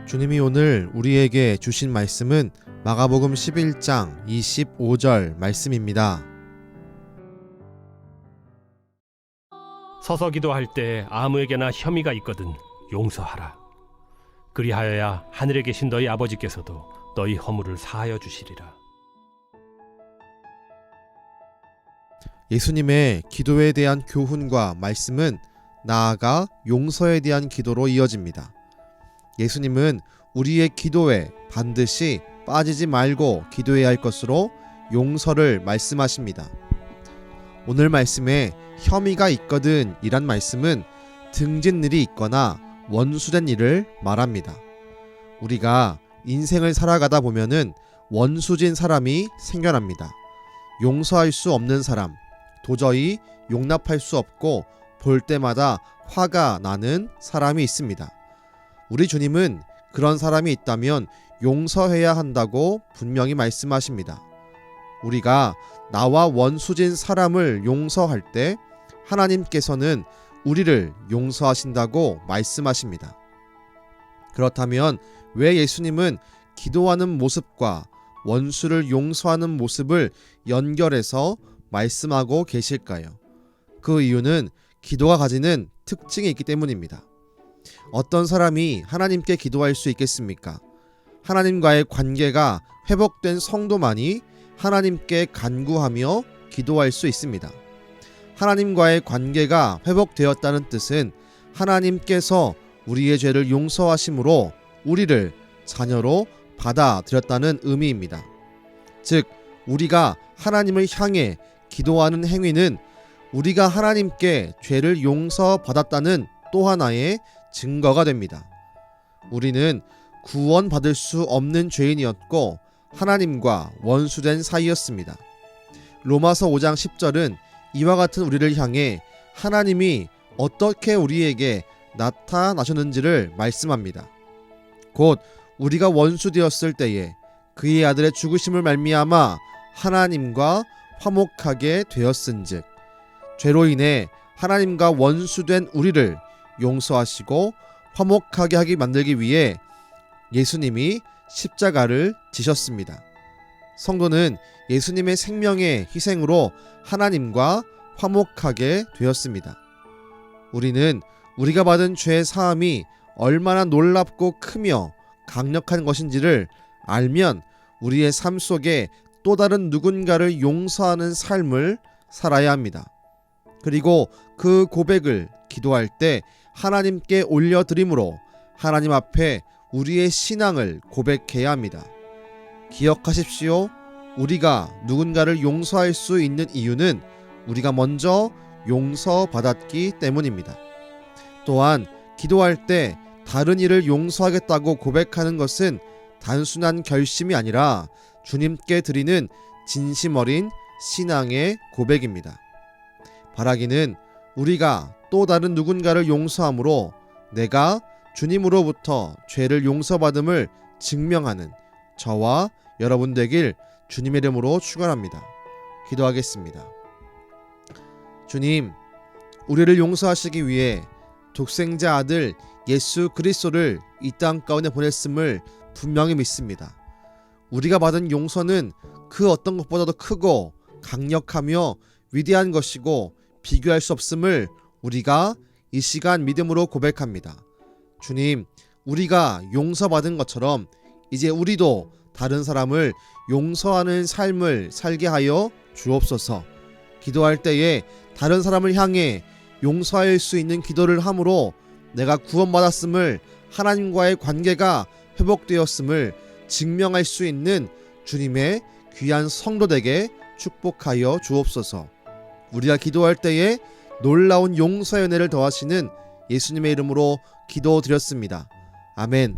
주님이 오늘 우리에게 주신 말씀은 마가복음 11장 25절 말씀입니다. 서서 기도할 때 아무에게나 혐의가 있거든 용서하라. 그리하여야 하늘에 계신 너희 아버지께서도 너희 허물을 사하여 주시리라. 예수님의 기도에 대한 교훈과 말씀은 나아가 용서에 대한 기도로 이어집니다. 예수님은 우리의 기도에 반드시 빠지지 말고 기도해야 할 것으로 용서를 말씀하십니다. 오늘 말씀에 혐의가 있거든 이란 말씀은 등진 일이 있거나 원수된 일을 말합니다. 우리가 인생을 살아가다 보면은 원수진 사람이 생겨납니다. 용서할 수 없는 사람, 도저히 용납할 수 없고 볼 때마다 화가 나는 사람이 있습니다. 우리 주님은 그런 사람이 있다면 용서해야 한다고 분명히 말씀하십니다. 우리가 나와 원수진 사람을 용서할 때 하나님께서는 우리를 용서하신다고 말씀하십니다. 그렇다면 왜 예수님은 기도하는 모습과 원수를 용서하는 모습을 연결해서 말씀하고 계실까요? 그 이유는 기도가 가지는 특징이 있기 때문입니다. 어떤 사람이 하나님께 기도할 수 있겠습니까? 하나님과의 관계가 회복된 성도만이 하나님께 간구하며 기도할 수 있습니다. 하나님과의 관계가 회복되었다는 뜻은 하나님께서 우리의 죄를 용서하심으로 우리를 자녀로 받아들였다는 의미입니다. 즉, 우리가 하나님을 향해 기도하는 행위는 우리가 하나님께 죄를 용서받았다는 또 하나의 증거가 됩니다. 우리는 구원받을 수 없는 죄인이었고 하나님과 원수된 사이였습니다. 로마서 5장 10절은 이와 같은 우리를 향해 하나님이 어떻게 우리에게 나타나셨는지를 말씀합니다. 곧 우리가 원수 되었을 때에 그의 아들의 죽으심을 말미암아 하나님과 화목하게 되었은즉 죄로 인해 하나님과 원수된 우리를 용서하시고 화목하게 하게 만들기 위해 예수님이 십자가를 지셨습니다. 성도는 예수님의 생명의 희생으로 하나님과 화목하게 되었습니다. 우리는 우리가 받은 죄 사함이 얼마나 놀랍고 크며 강력한 것인지를 알면 우리의 삶 속에 또 다른 누군가를 용서하는 삶을 살아야 합니다. 그리고 그 고백을 기도할 때 하나님께 올려드림으로 하나님 앞에 우리의 신앙을 고백해야 합니다. 기억하십시오. 우리가 누군가를 용서할 수 있는 이유는 우리가 먼저 용서받았기 때문입니다. 또한 기도할 때 다른 이를 용서하겠다고 고백하는 것은 단순한 결심이 아니라 주님께 드리는 진심 어린 신앙의 고백입니다. 바라기는 우리가 또 다른 누군가를 용서함으로 내가 주님으로부터 죄를 용서받음을 증명하는 저와 여러분 되길 주님의 이름으로 축원합니다. 기도하겠습니다. 주님, 우리를 용서하시기 위해 독생자 아들 예수 그리스도를 이 땅 가운데 보냈음을 분명히 믿습니다. 우리가 받은 용서는 그 어떤 것보다도 크고 강력하며 위대한 것이고 비교할 수 없음을 우리가 이 시간 믿음으로 고백합니다. 주님, 우리가 용서받은 것처럼 이제 우리도 다른 사람을 용서하는 삶을 살게 하여 주옵소서. 기도할 때에 다른 사람을 향해 용서할 수 있는 기도를 함으로 내가 구원받았음을, 하나님과의 관계가 회복되었음을 증명할 수 있는 주님의 귀한 성도되게 축복하여 주옵소서. 우리가 기도할 때에 놀라운 용서의 은혜를 더하시는 예수님의 이름으로 기도드렸습니다. 아멘.